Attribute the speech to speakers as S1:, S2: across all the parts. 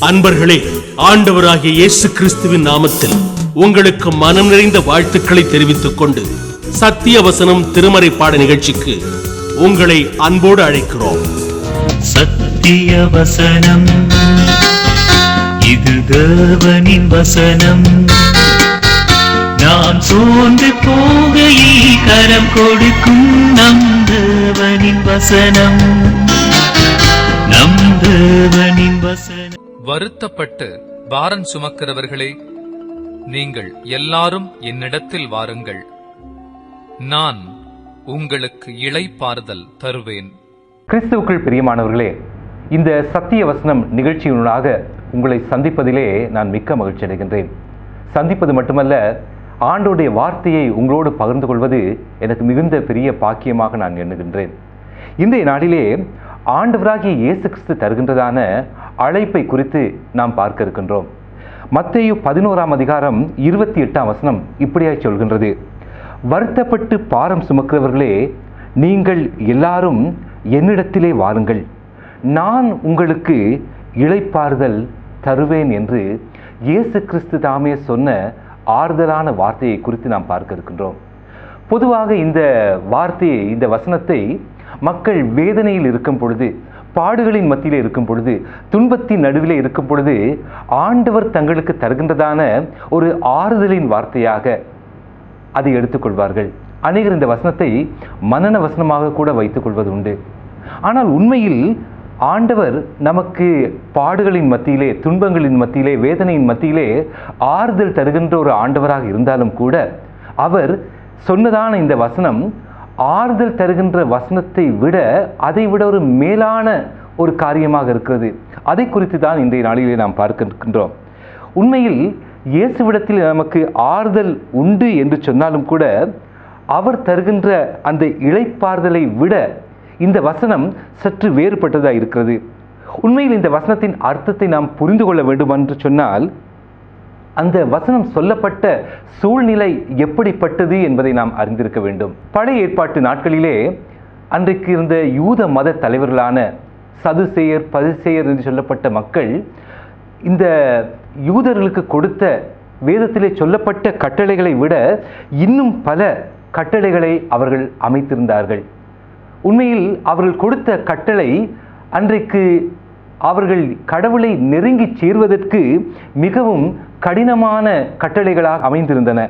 S1: அன்பர்களே, ஆண்டவராகிய இயேசு கிறிஸ்துவின் நாமத்தில் உங்களுக்கு மனம் நிறைந்த வாழ்த்துக்களை தெரிவித்துக் கொண்டு சத்திய வசனம் திருமறை பாட நிகழ்ச்சிக்கு உங்களை அன்போடு அழைக்கிறோம்.
S2: சத்திய வசனம், இது தேவனின் வசனம். நாம் சோர்ந்து போகையில் கரம் கொடுக்கும் நம் தேவனின் வசனம், நம் தேவனின் வசனம்.
S3: வருத்தப்பட்டு பாரம் சுமக்கிறவர்களே, நீங்கள் எல்லாரும் என்னிடத்தில் வாருங்கள், நான் உங்களுக்கு இளைப்பாறுதல் தருவேன்.
S4: கிறிஸ்துவுக்குள் பிரியமானவர்களே, இந்த சத்திய வசனம் நிகழ்ச்சியினூடாக உங்களை சந்திப்பதிலே நான் மிக்க மகிழ்ச்சி அடைகின்றேன். சந்திப்பது மட்டுமல்ல, ஆண்டோடைய வார்த்தையை உங்களோடு பகிர்ந்து கொள்வது எனக்கு மிகுந்த பெரிய பாக்கியமாக நான் எண்ணுகின்றேன். இன்றைய நாளிலே ஆண்டவராகிய இயேசு கிறிஸ்து தருகின்றதான அழைப்பை குறித்து நாம் பார்க்க இருக்கின்றோம். மத்தேயு 11ஆம் அதிகாரம் 28ஆம் வசனம் இப்படியாய் சொல்கின்றது: வருத்தப்பட்டு பாரம் சுமக்கிறவர்களே, நீங்கள் எல்லாரும் என்னிடத்திலே வாருங்கள், நான் உங்களுக்கு இளைப்பாறுதல் தருவேன் என்று இயேசு கிறிஸ்து தாமே சொன்ன ஆறுதலான வார்த்தையை குறித்து நாம் பார்க்க இருக்கின்றோம். பொதுவாக இந்த வார்த்தையை, இந்த வசனத்தை மக்கள் வேதனையில் இருக்கும் பொழுது, பாடுகளின் மத்தியிலே இருக்கும் பொழுது, துன்பத்தின் நடுவிலே இருக்கும் பொழுது ஆண்டவர் தங்களுக்கு தருகின்றதான ஒரு ஆறுதலின் வார்த்தையாக அதை எடுத்துக்கொள்வார்கள். அநேகர் இந்த வசனத்தை மனன வசனமாக கூட வைத்துக் கொள்வது உண்டு. ஆனால் உண்மையில் ஆண்டவர் நமக்கு பாடுகளின் மத்தியிலே, துன்பங்களின் மத்தியிலே, வேதனையின் மத்தியிலே ஆறுதல் தருகின்ற ஒரு ஆண்டவராக இருந்தாலும் கூட அவர் சொன்னதான இந்த வசனம் ஆறுதல் தருகின்ற வசனத்தை விட அதை விட ஒரு மேலான ஒரு காரியமாக இருக்கிறது. அதை குறித்து தான் இன்றைய நாளிலே நாம் பார்க்க இருக்கின்றோம். உண்மையில் இயேசுவிடத்தில் நமக்கு ஆறுதல் உண்டு என்று சொன்னாலும் கூட அவர் தருகின்ற அந்த இளைப்பாறுதலை விட இந்த வசனம் சற்று வேறுபட்டதாக இருக்கிறது. உண்மையில் இந்த வசனத்தின் அர்த்தத்தை நாம் புரிந்து கொள்ள வேண்டும் என்று சொன்னால், அந்த வசனம் சொல்லப்பட்ட சூழ்நிலை எப்படிப்பட்டது என்பதை நாம் அறிந்திருக்க வேண்டும். பழைய ஏற்பாட்டு நாட்களிலே அன்றைக்கு இருந்த யூத மத தலைவர்களான சதுசேயர், பரிசேயர் என்று சொல்லப்பட்ட மக்கள் இந்த யூதர்களுக்கு கொடுத்த வேதத்திலே சொல்லப்பட்ட கட்டளைகளை விட இன்னும் பல கட்டளைகளை அவர்கள் அமைத்திருந்தார்கள். உண்மையில் அவர்கள் கொடுத்த கட்டளை அன்றைக்கு அவர்கள் கடவுளை நெருங்கி சேர்வதற்கு மிகவும் கடினமான கட்டளைகளாக அமைந்திருந்தன.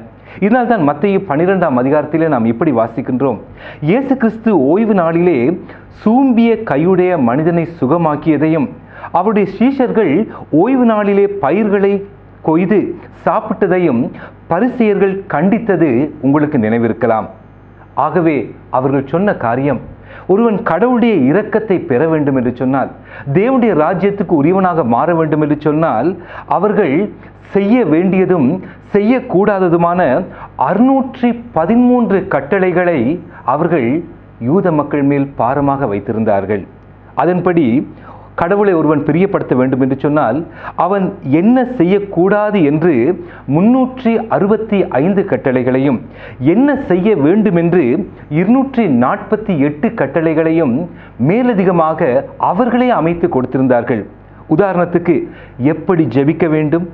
S4: இதனால் தான் மத்தேயு 12ஆம் அதிகாரத்திலே நாம் இப்படி வாசிக்கின்றோம்: இயேசு கிறிஸ்து ஓய்வு நாளிலே சூம்பிய கையுடைய மனிதனை சுகமாக்கியதையும், அவருடைய சீஷர்கள் ஓய்வு நாளிலே பயிர்களை கொய்து சாப்பிட்டதையும் பரிசேயர்கள் கண்டித்தது உங்களுக்கு நினைவிருக்கலாம். ஆகவே அவர்கள் சொன்ன காரியம், ஒருவன் கடவுளுடைய இரக்கத்தை பெற வேண்டும் என்று சொன்னால், தேவனுடைய ராஜ்யத்துக்கு உரியவனாக மாற வேண்டும் என்று சொன்னால், அவர்கள் செய்ய வேண்டியதும் செய்யக்கூடாததுமான 613 கட்டளைகளை அவர்கள் யூத மக்கள் மேல் பாரமாக வைத்திருந்தார்கள். அதன்படி கடவுளை ஒருவன் பிரியப்படுத்த வேண்டும் என்று சொன்னால் அவன் என்ன செய்யக்கூடாது என்று 365 கட்டளைகளையும், என்ன செய்ய வேண்டும் என்று 248 கட்டளைகளையும் மேலதிகமாக அவர்களே அமைத்து கொடுத்திருந்தார்கள். உதாரணத்துக்கு, எப்படி ஜெபிக்க வேண்டும்,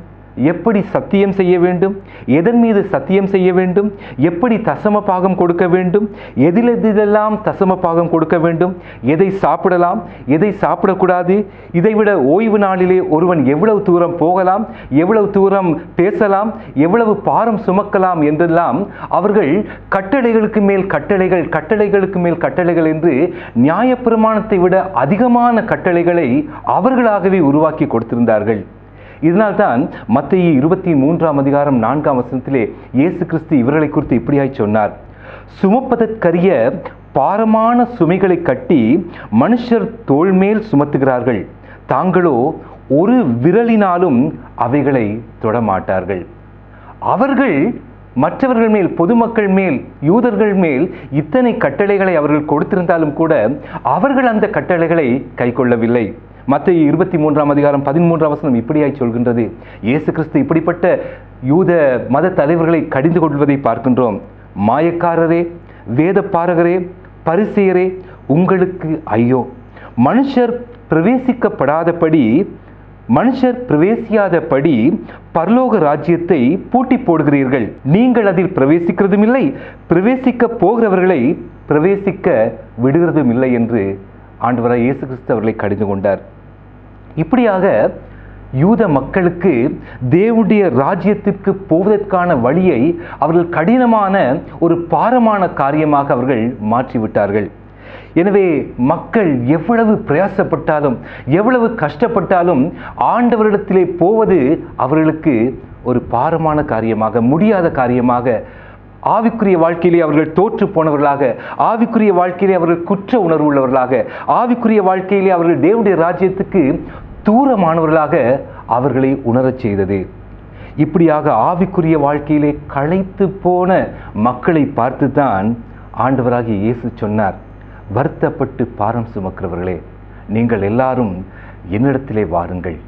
S4: எப்படி சத்தியம் செய்ய வேண்டும், எதன் மீது சத்தியம் செய்ய வேண்டும், எப்படி தசம பாகம் கொடுக்க வேண்டும், எதிலெல்லாம் தசம பாகம் கொடுக்க வேண்டும், எதை சாப்பிடலாம், எதை சாப்பிடக்கூடாது, இதைவிட ஓய்வு நாளிலே ஒருவன் எவ்வளவு தூரம் போகலாம், எவ்வளவு தூரம் பேசலாம், எவ்வளவு பாரம் சுமக்கலாம் என்றெல்லாம் அவர்கள் கட்டளைகளுக்கு மேல் கட்டளைகள், கட்டளைகளுக்கு மேல் கட்டளைகள் என்று நியாயப்பிரமாணத்தை விட அதிகமான கட்டளைகளை அவர்களாகவே உருவாக்கி கொடுத்திருந்தார்கள். இதனால்தான் மத்தேயு 23ஆம் அதிகாரம் 4ஆம் வசனத்திலே இயேசு கிறிஸ்து இவர்களை குறித்து இப்படியாய் சொன்னார்: சுமப்பதற்கரிய பாரமான சுமைகளை கட்டி மனுஷர் தோள் மேல் சுமத்துகிறார்கள், தாங்களோ ஒரு விரலினாலும் அவைகளை தொடமாட்டார்கள். அவர்கள் மற்றவர்கள் மேல், பொதுமக்கள் மேல், யூதர்கள் மேல் இத்தனை கட்டளைகளை அவர்கள் கொடுத்திருந்தாலும் கூட அவர்கள் அந்த கட்டளைகளை கை கொள்ளவில்லை. மத்தேயு 23ஆம் அதிகாரம் 13ஆம் வசனம் இப்படியாய் சொல்கின்றது: இயேசு கிறிஸ்து இப்படிப்பட்ட யூத மத தலைவர்களை கடிந்து கொள்வதை பார்க்கின்றோம். மாயக்காரரே, வேத பாரகரே, பரிசேயரே, உங்களுக்கு ஐயோ! மனுஷர் பிரவேசிக்கப்படாதபடி, மனுஷர் பிரவேசியாதபடி பரலோக ராஜ்யத்தை பூட்டி போடுகிறீர்கள். நீங்கள் அதில் பிரவேசிக்கிறதும் இல்லை, பிரவேசிக்க போகிறவர்களை பிரவேசிக்க விடுகிறதும் இல்லை என்று ஆண்டவராய் இயேசு கிறிஸ்து அவர்களை கடிந்து கொண்டார். இப்படியாக யூத மக்களுக்கு தேவனுடைய ராஜ்யத்திற்கு போவதற்கான வழியை அவர்கள் கடினமான ஒரு பாரமான காரியமாக அவர்கள் மாற்றிவிட்டார்கள். எனவே மக்கள் எவ்வளவு பிரயாசப்பட்டாலும் எவ்வளவு கஷ்டப்பட்டாலும் ஆண்டவரிடத்திலே போவது அவர்களுக்கு ஒரு பாரமான காரியமாக, முடியாத காரியமாக, ஆவிக்குரிய வாழ்க்கையிலே அவர்கள் தோற்று போனவர்களாக, ஆவிக்குரிய வாழ்க்கையிலே அவர்கள் குற்ற உணர்வு உள்ளவர்களாக, ஆவிக்குரிய வாழ்க்கையிலே அவர்கள் தேவனுடைய ராஜ்யத்துக்கு தூரமானவர்களாக அவர்களை உணரச் செய்தது. இப்படியாக ஆவிக்குரிய வாழ்க்கையிலே களைத்து போன மக்களை பார்த்து தான் ஆண்டவராகிய இயேசு சொன்னார், வருத்தப்பட்டு பாரம் சுமக்கிறவர்களே, நீங்கள் எல்லாரும் என்னிடத்திலே வாருங்கள்,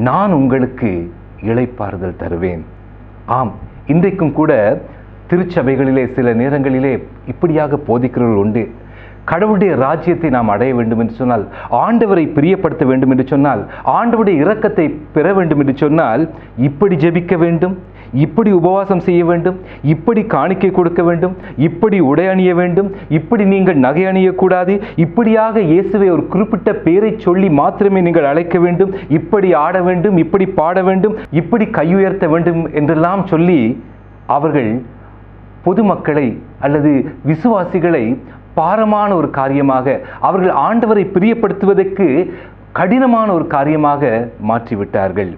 S4: நான் உங்களுக்கு இளைப்பாறுதல் தருவேன். ஆம், இன்றைக்கும் கூட திருச்சபைகளிலே சில நேரங்களிலே இப்படியாக போதிக்கிறவர்கள் உண்டு. கடவுளுடைய ராஜ்யத்தை நாம் அடைய வேண்டும் என்று சொன்னால், ஆண்டவரை பிரியப்படுத்த வேண்டும் என்று சொன்னால், ஆண்டவருடைய இரக்கத்தை பெற வேண்டும் என்று சொன்னால், இப்படி ஜெபிக்க வேண்டும், இப்படி உபவாசம் செய்ய வேண்டும், இப்படி காணிக்கை கொடுக்க வேண்டும், இப்படி உடை அணிய வேண்டும், இப்படி நீங்கள் நகை அணியக்கூடாது, இப்படியாக இயேசுவை ஒரு குறிப்பிட்ட பெயரை சொல்லி மாத்திரமே நீங்கள் அழைக்க வேண்டும், இப்படி ஆட வேண்டும், இப்படி பாட வேண்டும், இப்படி கையுயர்த்த வேண்டும் என்றெல்லாம் சொல்லி அவர்கள் பொதுமக்களை அல்லது விசுவாசிகளை பாரமான ஒரு காரியமாக, அவர்கள் ஆண்டவரை பிரியப்படுத்துவதற்கு கடினமான ஒரு காரியமாக மாற்றிவிட்டார்கள்.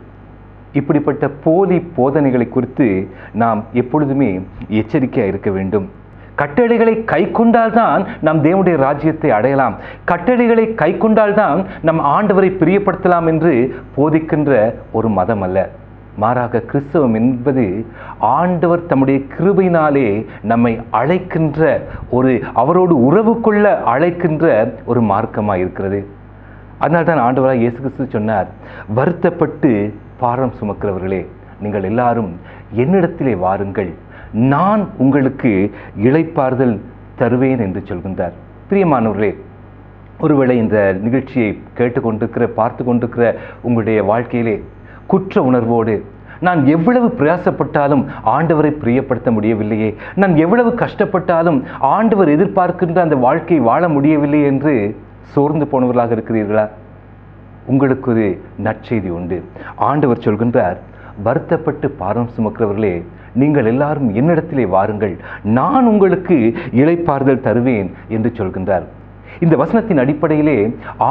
S4: இப்படிப்பட்ட போலி போதனைகளை குறித்து நாம் எப்பொழுதுமே எச்சரிக்கையாக இருக்க வேண்டும். கட்டளைகளை கை கொண்டால்தான் நாம் தேவனுடைய ராஜ்யத்தை அடையலாம், கட்டளைகளை கை கொண்டால்தான் நம் ஆண்டவரை பிரியப்படுத்தலாம் என்று போதிக்கின்ற ஒரு மதம் அல்ல. மாறாக கிறிஸ்தவம் என்பது ஆண்டவர் தம்முடைய கிருபையினாலே நம்மை அழைக்கின்ற ஒரு, அவரோடு உறவு கொள்ள அழைக்கின்ற ஒரு மார்க்கமாக இருக்கிறது. அதனால்தான் ஆண்டவராக இயேசு கிறிஸ்து சொன்னார், வருத்தப்பட்டு பாரம் சுமக்கிறவர்களே, நீங்கள் எல்லாரும் என்னிடத்திலே வாருங்கள், நான் உங்களுக்கு இளைப்பாறுதல் தருவேன் என்று சொல்கின்றார். பிரியமானவர்களே, ஒருவேளை இந்த நிகழ்ச்சியை கேட்டுக்கொண்டிருக்கிற, பார்த்து கொண்டிருக்கிற உங்களுடைய வாழ்க்கையிலே குற்ற உணர்வோடு, நான் எவ்வளவு பிரயாசப்பட்டாலும் ஆண்டவரை பிரியப்படுத்த முடியவில்லையே, நான் எவ்வளவு கஷ்டப்பட்டாலும் ஆண்டவர் எதிர்பார்க்கின்ற அந்த வாழ்க்கையை வாழ முடியவில்லை என்று சோர்ந்து போனவர்களாக இருக்கிறீர்களா? உங்களுக்கு ஒரு நற்செய்தி உண்டு. ஆண்டவர் சொல்கின்றார், வருத்தப்பட்டு பாரம் சுமக்கிறவர்களே, நீங்கள் எல்லாரும் என்னிடத்திலே வாருங்கள், நான் உங்களுக்கு இளைப்பாறுதல் தருவேன் என்று சொல்கின்றார். இந்த வசனத்தின் அடிப்படையிலே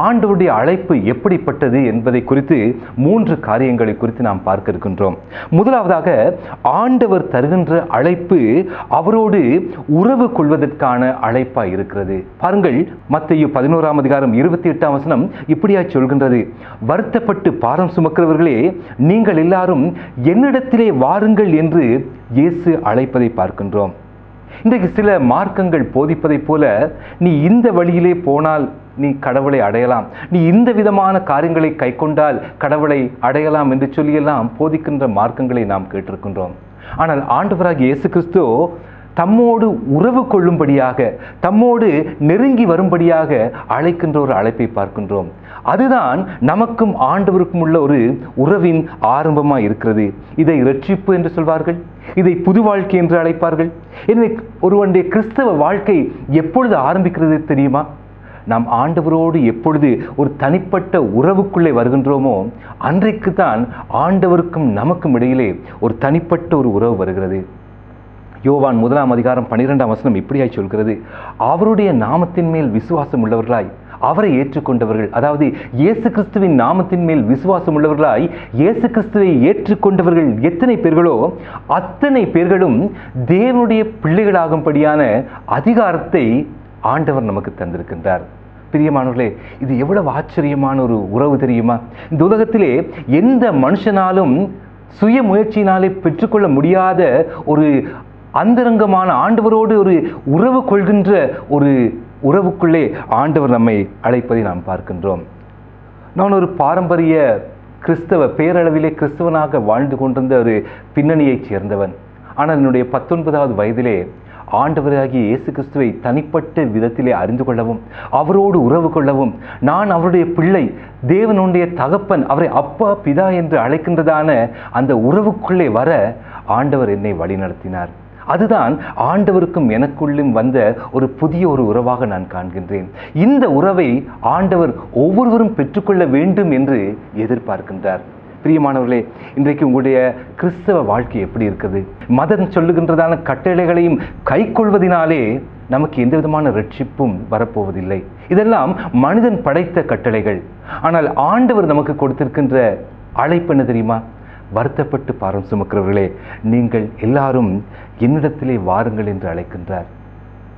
S4: ஆண்டவருடைய அழைப்பு எப்படிப்பட்டது என்பதை குறித்து 3 காரியங்களை குறித்து நாம் பார்க்க இருக்கின்றோம். முதலாவதாக, ஆண்டவர் தருகின்ற அழைப்பு அவரோடு உறவு கொள்வதற்கான அழைப்பாய் இருக்கிறது. பாருங்கள், மத்தேயு 11:28 இப்படியாய் சொல்கின்றது, வருத்தப்பட்டு பாரம் சுமக்கிறவர்களே, நீங்கள் எல்லாரும் என்னிடத்திலே வாருங்கள் என்று இயேசு அழைப்பதை பார்க்கின்றோம். இன்றைக்கு சில மார்க்கங்கள் போதிப்பதைப் போல, நீ இந்த வழியிலே போனால் நீ கடவுளை அடையலாம், நீ இந்த விதமான காரியங்களை கை கொண்டால் கடவுளை அடையலாம் என்று சொல்லியெல்லாம் போதிக்கின்ற மார்க்கங்களை நாம் கேட்டிருக்கின்றோம். ஆனால் ஆண்டவராகிய இயேசு கிறிஸ்து தம்மோடு உறவு கொள்ளும்படியாக, தம்மோடு நெருங்கி வரும்படியாக அழைக்கின்ற ஒரு அழைப்பை பார்க்கின்றோம். அதுதான் நமக்கும் ஆண்டவருக்கும் உள்ள ஒரு உறவின் ஆரம்பமாக இருக்கிறது. இதை இரட்சிப்பு என்று சொல்வார்கள், இதை புது வாழ்க்கை என்று அழைப்பார்கள். எனவே ஒருவனுடைய கிறிஸ்தவ வாழ்க்கை எப்பொழுது ஆரம்பிக்கிறது தெரியுமா? நாம் ஆண்டவரோடு எப்பொழுது ஒரு தனிப்பட்ட உறவுக்குள்ளே வருகின்றோமோ அன்றைக்கு தான் ஆண்டவருக்கும் நமக்கும் இடையிலே ஒரு தனிப்பட்ட ஒரு உறவு வருகிறது. யோவான் 1:12 இப்படியாய் சொல்கிறது, அவருடைய நாமத்தின் மேல் விசுவாசம் உள்ளவர்களாய், அவரை ஏற்றுக்கொண்டவர்கள், அதாவது இயேசு கிறிஸ்துவின் நாமத்தின் மேல் விசுவாசம் உள்ளவர்களாய் இயேசு கிறிஸ்துவை ஏற்றுக்கொண்டவர்கள் எத்தனை பேர்களோ அத்தனை பேர்களும் தேவனுடைய பிள்ளைகளாகும்படியான அதிகாரத்தை ஆண்டவர் நமக்கு தந்திருக்கின்றார். பிரியமானவர்களே, இது எவ்வளவு ஆச்சரியமான ஒரு உறவு தெரியுமா? இந்த உலகத்திலே எந்த மனுஷனாலும் சுய முயற்சியினாலே பெற்றுக்கொள்ள முடியாத ஒரு அந்தரங்கமான ஆண்டவரோடு ஒரு உறவு கொள்கின்ற ஒரு உறவுக்குள்ளே ஆண்டவர் நம்மை அழைப்பதை நாம் பார்க்கின்றோம். நான் ஒரு பாரம்பரிய கிறிஸ்தவ, பேரளவிலே கிறிஸ்தவனாக வாழ்ந்து கொண்டிருந்த ஒரு பின்னணியைச் சேர்ந்தவன். ஆனால் என்னுடைய 19வது வயதிலே ஆண்டவராகிய இயேசு கிறிஸ்துவை தனிப்பட்ட விதத்திலே அறிந்து கொள்ளவும், அவரோடு உறவு கொள்ளவும், நான் அவருடைய பிள்ளை, தேவனுடைய தகப்பன், அவரை அப்பா பிதா என்று அழைக்கின்றதான அந்த உறவுக்குள்ளே வர ஆண்டவர் என்னை வழிநடத்தினார். அதுதான் ஆண்டவருக்கும் எனக்குள்ளும் வந்த ஒரு புதிய உறவாக நான் காண்கின்றேன். இந்த உறவை ஆண்டவர் ஒவ்வொருவரும் பெற்றுக்கொள்ள வேண்டும் என்று எதிர்பார்க்கின்றார். பிரியமானவர்களே, இன்றைக்கு உங்களுடைய கிறிஸ்தவ வாழ்க்கை எப்படி இருக்குது? மதம் சொல்லுகின்றதான கட்டளைகளையும் கை கொள்வதினாலே நமக்கு எந்த விதமான ரட்சிப்பும் வரப்போவதில்லை. இதெல்லாம் மனிதன் படைத்த கட்டளைகள். ஆனால் ஆண்டவர் நமக்கு கொடுத்திருக்கின்ற அழைப்பு என்ன தெரியுமா? வருத்தப்பட்டு பாரம் சுமக்கிறவர்களே, நீங்கள் எல்லாரும் என்னிடத்திலே வாருங்கள் என்று அழைக்கின்றார்.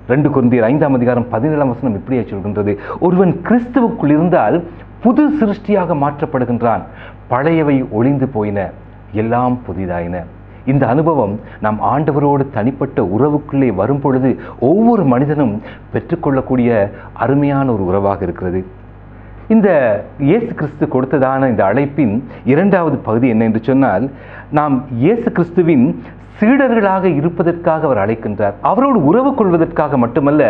S4: 2 கொரிந்தியர் 5:17 இப்படியே சொல்கின்றது, ஒருவன் கிறிஸ்துவுக்குள் இருந்தால் புது சிருஷ்டியாக மாற்றப்படுகின்றான், பழையவை ஒளிந்து போயின, எல்லாம் புதிதாயின. இந்த அனுபவம் நாம் ஆண்டவரோடு தனிப்பட்ட உறவுக்குள்ளே வரும் பொழுது ஒவ்வொரு மனிதனும் பெற்றுக்கொள்ளக்கூடிய அருமையான ஒரு உறவாக இருக்கிறது. இந்த இயேசு கிறிஸ்து கொடுத்ததான இந்த அழைப்பின் 2வது பகுதி என்ன என்று சொன்னால், நாம் இயேசு கிறிஸ்துவின் சீடர்களாக இருப்பதற்காக அவர் அழைக்கின்றார். அவரோடு உறவு கொள்வதற்காக மட்டுமல்ல,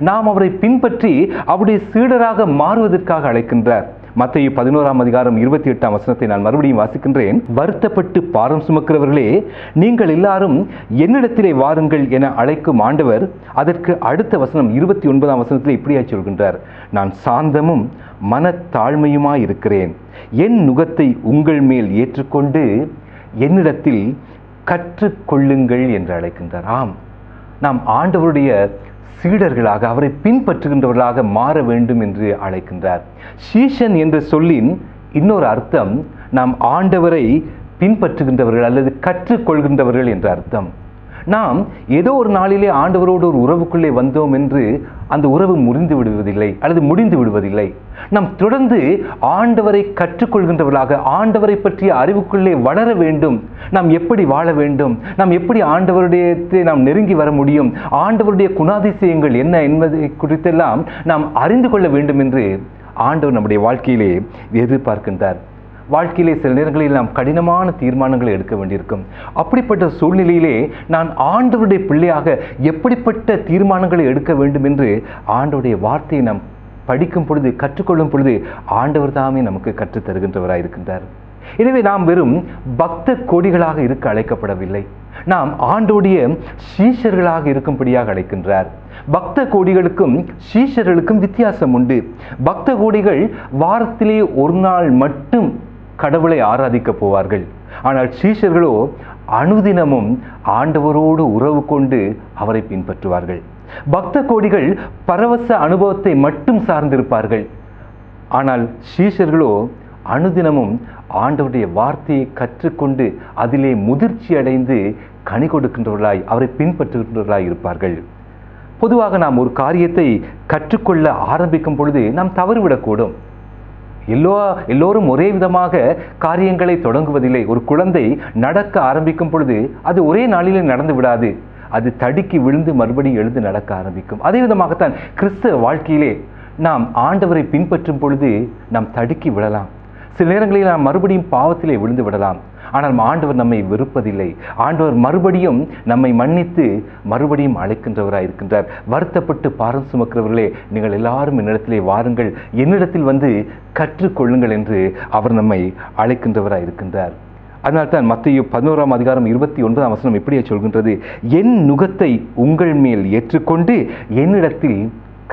S4: நாம் அவரை பின்பற்றி அவருடைய சீடராக மாறுவதற்காக அழைக்கின்றார். மத்தேயு 11:28 நான் மறுபடியும் வாசிக்கின்றேன். வருத்தப்பட்டு பாரம் சுமக்கிறவர்களே, நீங்கள் எல்லாரும் என்னிடத்திலே வாருங்கள் என அழைக்கும் ஆண்டவர் அதற்கு அடுத்த வசனம் 29 இப்படியாய் சொல்கின்றார், நான் சாந்தமும் மனத்தாழ்மையுமாய் இருக்கிறேன், என் நுகத்தை உங்கள் மேல் ஏற்றுக்கொண்டு என்னிடத்தில் கற்றுக்கொள்ளுங்கள் என்று அழைக்கின்றார். ஆம், நாம் ஆண்டவருடைய சீடர்களாக, அவரை பின்பற்றுகின்றவர்களாக மாற வேண்டும் என்று அழைக்கின்றார். சீஷன் என்ற சொல்லின் இன்னொரு அர்த்தம் நாம் ஆண்டவரை பின்பற்றுகின்றவர்கள் அல்லது கற்றுக்கொள்கின்றவர்கள் என்ற அர்த்தம். நாம் ஏதோ ஒரு நாளிலே ஆண்டவரோடு ஒரு உறவுக்குள்ளே வந்தோம் என்று அந்த உறவு முறிந்து விடுவதில்லை அல்லது முடிந்து விடுவதில்லை. நாம் தொடர்ந்து ஆண்டவரை கற்றுக்கொள்கின்றவர்களாக, ஆண்டவரை பற்றிய அறிவுக்குள்ளே வளர வேண்டும். நாம் எப்படி வாழ வேண்டும், நாம் எப்படி ஆண்டவருடைய நாம் நெருங்கி வர முடியும், ஆண்டவருடைய குணாதிசயங்கள் என்ன என்பதை குறித்தெல்லாம் நாம் அறிந்து கொள்ள வேண்டும் என்று ஆண்டவர் நம்முடைய வாழ்க்கையிலே எதிர்பார்க்கின்றார். வாழ்க்கையிலே சில நேரங்களில் நாம் கடினமான தீர்மானங்களை எடுக்க வேண்டியிருக்கும். அப்படிப்பட்ட சூழ்நிலையிலே நான் ஆண்டவருடைய பிள்ளையாக எப்படிப்பட்ட தீர்மானங்களை எடுக்க வேண்டும் என்று ஆண்டவருடைய வார்த்தையை நாம் படிக்கும் பொழுது, கற்றுக்கொள்ளும் பொழுது ஆண்டவர் தாமே நமக்கு கற்றுத் தருகின்றவராக இருக்கின்றார். எனவே நாம் வெறும் பக்த கோடிகளாக இருக்க அழைக்கப்படவில்லை, நாம் ஆண்டோடைய சீஷர்களாக இருக்கும்படியாக அழைக்கின்றார். பக்த கோடிகளுக்கும் சீஷர்களுக்கும் வித்தியாசம் உண்டு. பக்த கோடிகள் வாரத்திலே ஒரு நாள் மட்டும் கடவுளை ஆராதிக்க போவார்கள். ஆனால் சீஷர்களோ அனுதினமும் ஆண்டவரோடு உறவு கொண்டு அவரை பின்பற்றுவார்கள். பக்த கோடிகள் பரவச அனுபவத்தை மட்டும் சார்ந்திருப்பார்கள். ஆனால் சீஷர்களோ அனுதினமும் ஆண்டவருடைய வார்த்தையை கற்றுக்கொண்டு அதிலே முதிர்ச்சி அடைந்து கனி கொடுக்கின்றவர்களாய், அவரை பின்பற்றுகின்றவர்களாய் இருப்பார்கள். பொதுவாக நாம் ஒரு காரியத்தை கற்றுக்கொள்ள ஆரம்பிக்கும் பொழுது நாம் தவறுவிடக்கூடும். எல்லோரும் ஒரே விதமாக காரியங்களை தொடங்குவதில்லை. ஒரு குழந்தை நடக்க ஆரம்பிக்கும் பொழுது அது ஒரே நாளிலே நடந்து விடாது. அது தடுக்கி விழுந்து மறுபடியும் எழுந்து நடக்க ஆரம்பிக்கும். அதே விதமாகத்தான் கிறிஸ்தவ வாழ்க்கையிலே நாம் ஆண்டவரை பின்பற்றும் பொழுது நாம் தடுக்கி விடலாம். சில நேரங்களில் நாம் மறுபடியும் பாவத்திலே விழுந்து விடலாம். ஆனால் ஆண்டவர் நம்மை வெறுப்பதில்லை. ஆண்டவர் மறுபடியும் நம்மை மன்னித்து மறுபடியும் அழைக்கின்றவராக இருக்கின்றார். வருத்தப்பட்டு பாரம் சுமக்கிறவர்களே, நீங்கள் எல்லாரும் என்னிடத்திலே வாருங்கள், என்னிடத்தில் வந்து கற்றுக்கொள்ளுங்கள் என்று அவர் நம்மை அழைக்கின்றவராக இருக்கின்றார். அதனால்தான் மத்தேயு 11:29 இப்படியே சொல்கின்றது, என் நுகத்தை உங்கள் மேல் ஏற்றுக்கொண்டு என்னிடத்தில்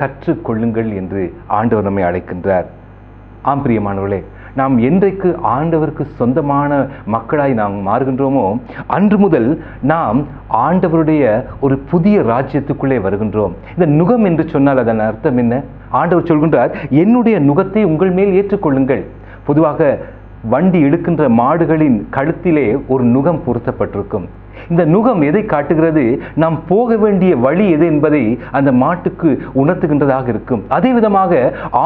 S4: கற்றுக்கொள்ளுங்கள் என்று ஆண்டவர் நம்மை அழைக்கின்றார். ஆம் பிரியமானவர்களே, நாம் என்றைக்கு ஆண்டவருக்கு சொந்தமான மக்களாய் நாம் மாறுகின்றோமோ அன்று முதல் நாம் ஆண்டவருடைய ஒரு புதிய ராஜ்யத்துக்குள்ளே வருகின்றோம். இந்த நுகம் என்று சொன்னால் அதன் அர்த்தம் என்ன? ஆண்டவர் சொல்கின்றார், என்னுடைய நுகத்தை உங்கள் மேல் ஏற்றுக்கொள்ளுங்கள். பொதுவாக வண்டி இழுக்கின்ற மாடுகளின் கழுத்திலே ஒரு நுகம் பொருத்தப்பட்டிருக்கும். இந்த நுகம் எதை காட்டுகிறது? நாம் போக வேண்டிய வழி எது என்பதை அந்த மாட்டுக்கு உணர்த்துகின்றதாக இருக்கும். அதே விதமாக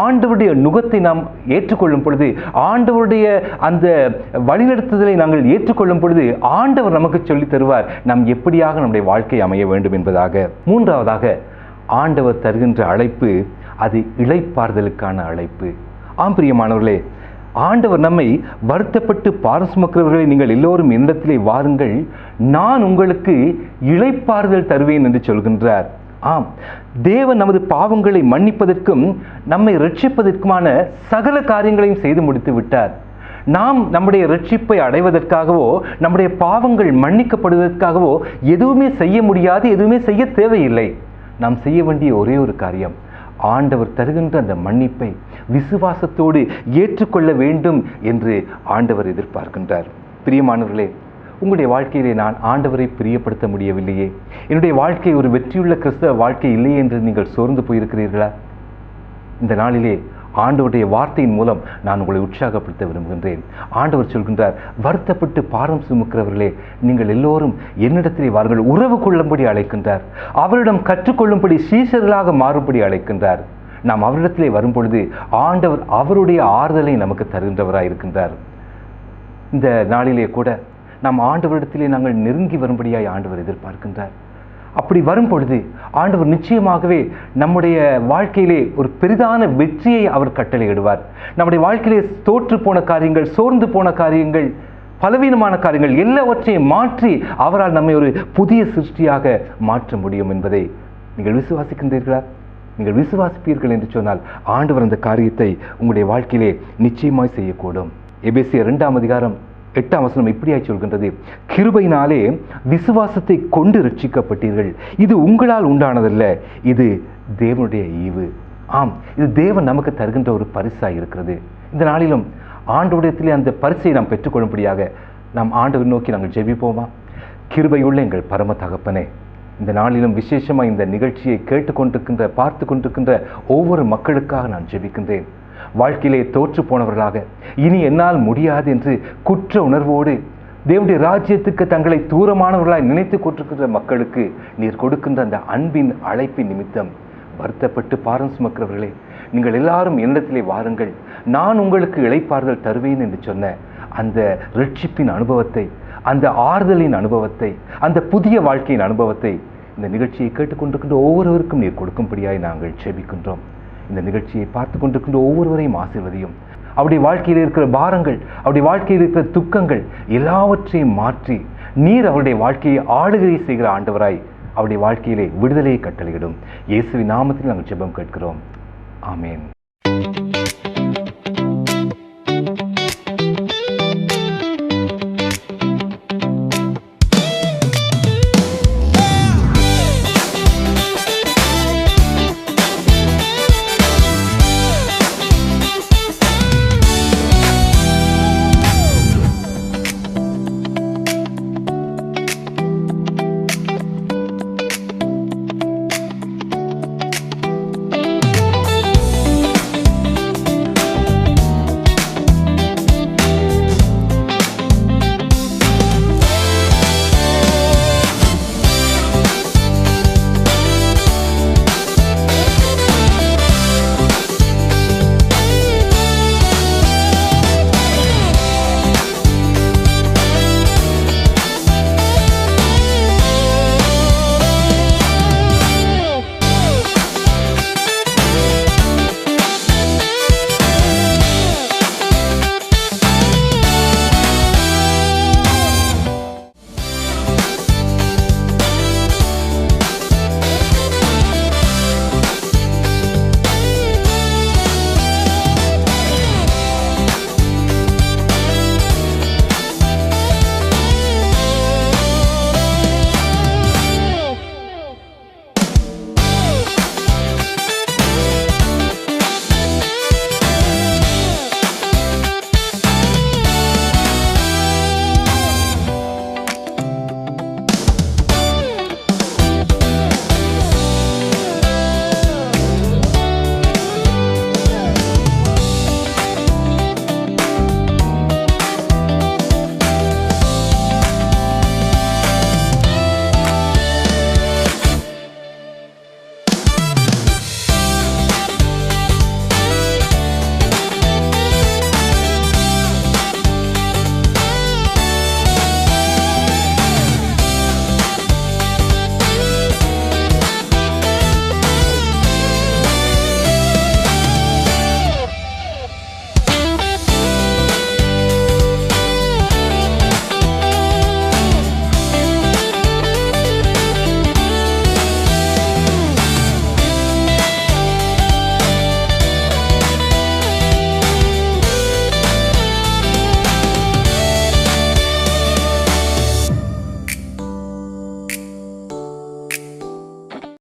S4: ஆண்டவருடைய நுகத்தை நாம் ஏற்றுக்கொள்ளும் பொழுது, ஆண்டவருடைய அந்த வழிநடத்துதலை நாங்கள் ஏற்றுக்கொள்ளும் பொழுது ஆண்டவர் நமக்கு சொல்லித் தருவார் நாம் எப்படியாக நம்முடைய வாழ்க்கை அமைய வேண்டும் என்பதாக. மூன்றாவதாக ஆண்டவர் தருகின்ற அழைப்பு அது இளைப்பாறுதலுக்கான அழைப்பு. ஆம் பிரியமானவர்களே, ஆண்டவர் நம்மை வருத்தப்பட்டு பாரம் சுமக்கிறவர்களை நீங்கள் எல்லோரும் என்னிடத்திலே வாருங்கள், நான் உங்களுக்கு இளைப்பாறுதல் தருவேன் என்று சொல்கின்றார். ஆம், தேவன் நமது பாவங்களை மன்னிப்பதற்கும் நம்மை ரட்சிப்பதற்குமான சகல காரியங்களையும் செய்து முடித்து விட்டார். நாம் நம்முடைய ரட்சிப்பை அடைவதற்காகவோ நம்முடைய பாவங்கள் மன்னிக்கப்படுவதற்காகவோ எதுவுமே செய்ய முடியாது, எதுவுமே செய்ய தேவையில்லை. நாம் செய்ய வேண்டிய ஒரே ஒரு காரியம், ஆண்டவர் தருகின்ற அந்த மன்னிப்பை விசுவாசத்தோடு ஏற்றுக்கொள்ள வேண்டும் என்று ஆண்டவர் எதிர்பார்க்கின்றார். பிரியமானவர்களே, உங்களுடைய வாழ்க்கையிலே நான் ஆண்டவரை பிரியப்படுத்த முடியவில்லையே, என்னுடைய வாழ்க்கை ஒரு வெற்றியுள்ள கிறிஸ்தவ வாழ்க்கை இல்லையே என்று நீங்கள் சோர்ந்து போயிருக்கிறீர்களா? இந்த நாளிலே ஆண்டவருடைய வார்த்தையின் மூலம் நான் உங்களை உற்சாகப்படுத்த விரும்புகின்றேன். ஆண்டவர் சொல்கின்றார், வருத்தப்பட்டு பாரம் சுமக்கிறவர்களே, நீங்கள் எல்லோரும் என்னிடத்திலே வாருங்கள். உறவு கொள்ளும்படி அழைக்கின்றார். அவரிடம் கற்றுக்கொள்ளும்படி சீஷர்களாக மாறும்படி அழைக்கின்றார். நாம் அவரிடத்திலே வரும்பொழுது ஆண்டவர் அவருடைய ஆறுதலை நமக்கு தருகின்றவராக இருக்கின்றார். இந்த நாளிலே கூட நாம் ஆண்டவரிடத்திலே நாங்கள் நெருங்கி வரும்படியாய் ஆண்டவர் எதிர்பார்க்கின்றார். அப்படி வரும் பொழுது ஆண்டவர் நிச்சயமாகவே நம்முடைய வாழ்க்கையிலே ஒரு பெரிதான வெற்றியை அவர் கட்டளையிடுவார். நம்முடைய வாழ்க்கையிலே தோற்று போன காரியங்கள், சோர்ந்து போன காரியங்கள், பலவீனமான காரியங்கள் எல்லாவற்றையும் மாற்றி அவரால் நம்மை ஒரு புதிய சிருஷ்டியாக மாற்ற முடியும் என்பதை நீங்கள் விசுவாசிக்கின்றீர்களா? நீங்கள் விசுவாசிப்பீர்கள் என்று சொன்னால் ஆண்டவர் அந்த காரியத்தை உங்களுடைய வாழ்க்கையிலே நிச்சயமாய் செய்யக்கூடும். எபேசியர் 2:8 இப்படியாய் சொல்கின்றது, கிருபையினாலே விசுவாசத்தை கொண்டு ரட்சிக்கப்பட்டீர்கள், இது உங்களால் உண்டானதல்ல, இது தேவனுடைய ஈவு. ஆம், இது தேவன் நமக்கு தருகின்ற ஒரு பரிசாய் இருக்கிறது. இந்த நாளிலும் ஆண்டவரிடத்திலே அந்த பரிசை நாம் பெற்றுக்கொள்ளும்படியாக நாம் ஆண்டவர் நோக்கி நாங்கள் ஜெபிப்போமா? கிருபையுள்ள எங்கள் பரம தகப்பனே, இந்த நாளிலும் விசேஷமாக இந்த நிகழ்ச்சியை கேட்டுக்கொண்டிருக்கின்ற, பார்த்து கொண்டிருக்கின்ற ஒவ்வொரு மக்களுக்காக நான் ஜெபிக்கின்றேன். வாழ்க்கையிலே தோற்று போனவர்களாக, இனி என்னால் முடியாது என்று குற்ற உணர்வோடு தேவனுடைய ராஜ்யத்துக்கு தங்களை தூரமானவர்களாய் நினைத்து கொண்டிருக்கின்ற மக்களுக்கு நீர் கொடுக்கின்ற அந்த அன்பின் அழைப்பின் நிமித்தம் வருத்தப்பட்டு பாரம் சுமக்கிறவர்களே, நீங்கள் எல்லாரும் என்னிடத்திலே வாருங்கள், நான் உங்களுக்கு இளைப்பாறுதல் தருவேன் என்று சொன்ன அந்த ரட்சிப்பின் அனுபவத்தை, அந்த ஆறுதலின் அனுபவத்தை, அந்த புதிய வாழ்க்கையின் அனுபவத்தை இந்த நிகழ்ச்சியை கேட்டுக்கொண்டிருக்கின்ற ஒவ்வொருவருக்கும் நீர் கொடுக்கும்படியாய் நாங்கள் ஜெபிக்கின்றோம். இந்த நிகழ்ச்சியை பார்த்து கொண்டிருக்கின்ற ஒவ்வொருவரையும் ஆசீர்வதியும். அவருடைய வாழ்க்கையில் இருக்கிற பாரங்கள், அவருடைய வாழ்க்கையில் இருக்கிற துக்கங்கள் எல்லாவற்றையும் மாற்றி நீர் அவருடைய வாழ்க்கையை ஆளுகை செய்கிற ஆண்டவராய் அவருடைய வாழ்க்கையிலே விடுதலையை கட்டளையிடும். இயேசுவின் நாமத்தில் நாங்கள் ஜெபம் கேட்கிறோம். ஆமேன்.